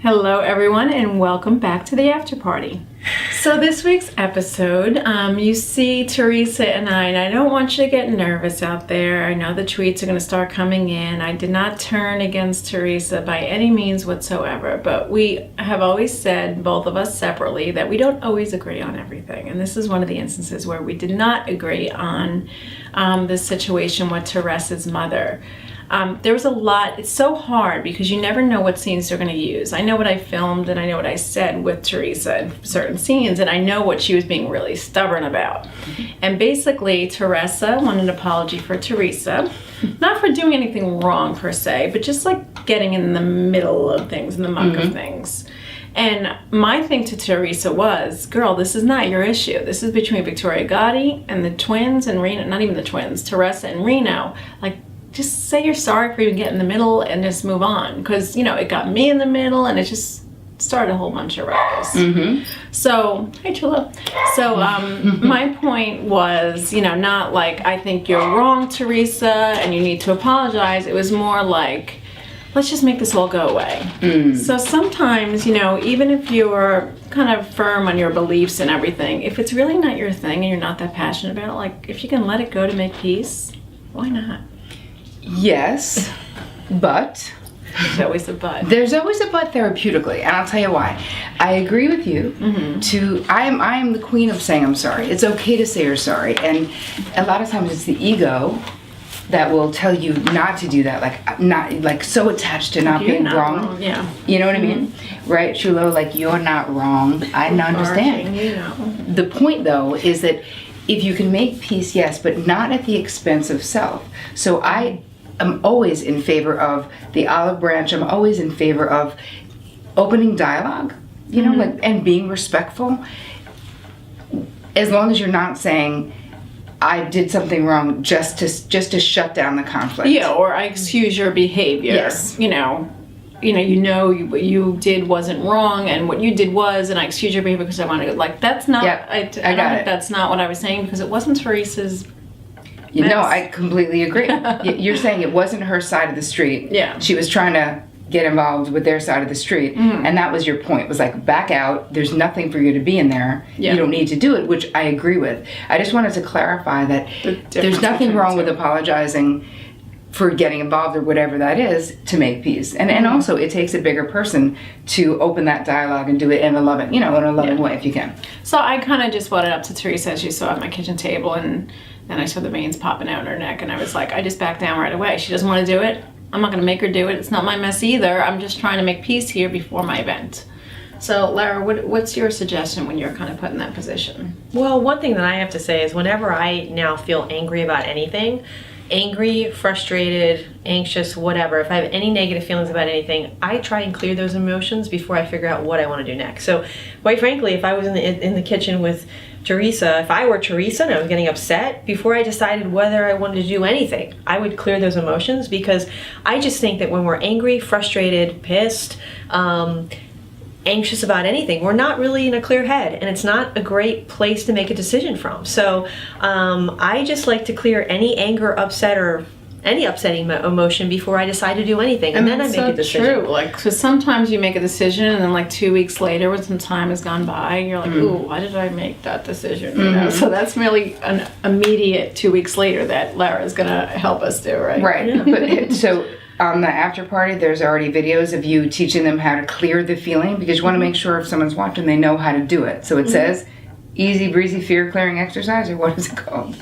Hello everyone and welcome back to the after party. So this week's episode, you see Teresa and I don't want you to get nervous out there. I know the tweets are going to start coming in. I did not turn against Teresa by any means whatsoever, but we have always said, both of us separately, that we don't always agree on everything. And this is one of the instances where we did not agree on the situation with Teresa's mother. There was a lot. It's so hard because you never know what scenes they're going to use. I know what I filmed and I know what I said with Teresa in certain scenes, and I know what she was being really stubborn about. And basically, Teresa wanted an apology for Teresa, not for doing anything wrong per se, but just like getting in the middle of things, in the muck of things. And my thing to Teresa was, girl, this is not your issue. This is between Victoria Gotti and the twins and Reno, not even the twins, Teresa and Reno. Like, just say you're sorry for even getting in the middle and just move on. Because, you know, it got me in the middle and it just started a whole bunch of ruckus. So, hi Chula. So, my point was, you know, not like, I think you're wrong, Teresa, and you need to apologize. It was more like, let's just make this all go away. So sometimes, you know, even if you're kind of firm on your beliefs and everything, if it's really not your thing and you're not that passionate about it, like, if you can let it go to make peace, why not? Yes, but there's always a but. There's always a but therapeutically, and I'll tell you why. I agree with you. I am the queen of saying I'm sorry. It's okay to say you're sorry, and a lot of times it's the ego that will tell you not to do that, like not like so attached to not being wrong. Yeah, you know what I mean, right, Chulo? Like, you're not wrong. I understand. You know. The point though is that if you can make peace, yes, but not at the expense of self. So I'm always in favor of the olive branch. I'm always in favor of opening dialogue, you know, like, and being respectful. As long as you're not saying, I did something wrong just to shut down the conflict. Yeah, or I excuse your behavior. Yes. You know what you did wasn't wrong, and what you did was, and I excuse your behavior because I wanted to. Like, that's not. Yep, I don't think that's not what I was saying, because it wasn't Teresa's. You know, I completely agree. You're saying it wasn't her side of the street. Yeah. She was trying to get involved with their side of the street. And that was your point. It was like, back out. There's nothing for you to be in there. Yeah. You don't need to do it, which I agree with. I just wanted to clarify that there's nothing wrong with apologizing for getting involved or whatever that is to make peace. And also, it takes a bigger person to open that dialogue and do it in a loving, way if you can. So I kind of just brought it up to Teresa as she saw at my kitchen table, and then I saw the veins popping out in her neck, and I was like, I just backed down right away. She doesn't want to do it. I'm not going to make her do it. It's not my mess either. I'm just trying to make peace here before my event. So, Lara, what's your suggestion when you're kind of put in that position? Well, one thing that I have to say is whenever I now feel angry about anything, angry, frustrated, anxious, whatever, if I have any negative feelings about anything, I try and clear those emotions before I figure out what I want to do next. So, quite frankly, if I was in the kitchen with Teresa, if I were Teresa and I was getting upset, before I decided whether I wanted to do anything, I would clear those emotions, because I just think that when we're angry, frustrated, pissed, anxious about anything, we're not really in a clear head, and it's not a great place to make a decision from. So I just like to clear any anger, upset, or any upsetting emotion before I decide to do anything, and then I make a decision. True, like, because sometimes you make a decision, and then like 2 weeks later, when some time has gone by, you're like, ooh, why did I make that decision? You know? So that's really an immediate 2 weeks later that Lara's gonna help us do, right? Right. Yeah. But so on the after party, there's already videos of you teaching them how to clear the feeling, because you want to make sure if someone's watching, they know how to do it. So it says easy breezy fear clearing exercise, or what is it called?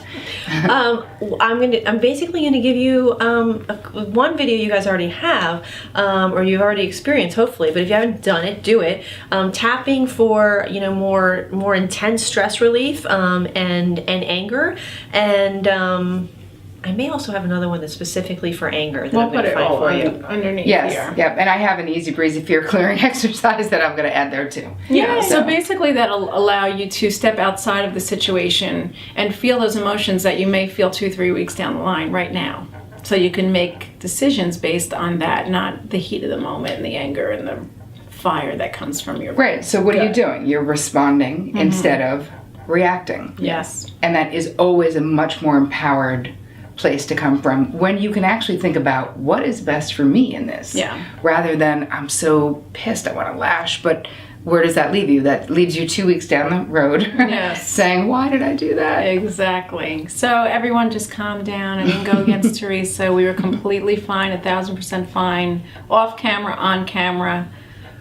I'm basically gonna give you one video you guys already have, or you've already experienced, hopefully. But if you haven't done it, do it. Tapping for more intense stress relief and anger, and I may also have another one that's specifically for anger that I'm going to find for you. Underneath yes, here. Yep, and I have an easy breezy fear clearing exercise that I'm going to add there too. Yeah, so basically that'll allow you to step outside of the situation and feel those emotions that you may feel 2-3 weeks down the line right now. So you can make decisions based on that, not the heat of the moment and the anger and the fire that comes from your Right, so what are you doing? You're responding instead of reacting. Yes. And that is always a much more empowered place to come from when you can actually think about what is best for me in this. Yeah. Rather than I'm so pissed I want to lash, but where does that leave you? That leaves you 2 weeks down the road Yes. saying, why did I do that? Exactly. So everyone just calm down. I didn't go against Teresa. We were completely fine, 1,000% fine, off camera, on camera.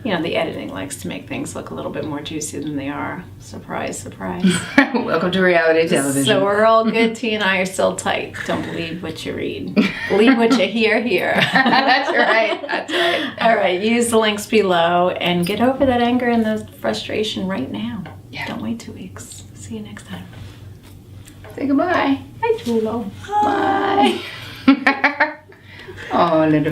You know, the editing likes to make things look a little bit more juicy than they are. Surprise, surprise. Welcome to reality television. So we're all good. T and I are still tight. Don't believe what you read. Believe what you hear here. That's right. That's right. All right. Use the links below and get over that anger and the frustration right now. Yeah. Don't wait 2 weeks. See you next time. Say goodbye. Bye, Chulo. Bye. Oh, little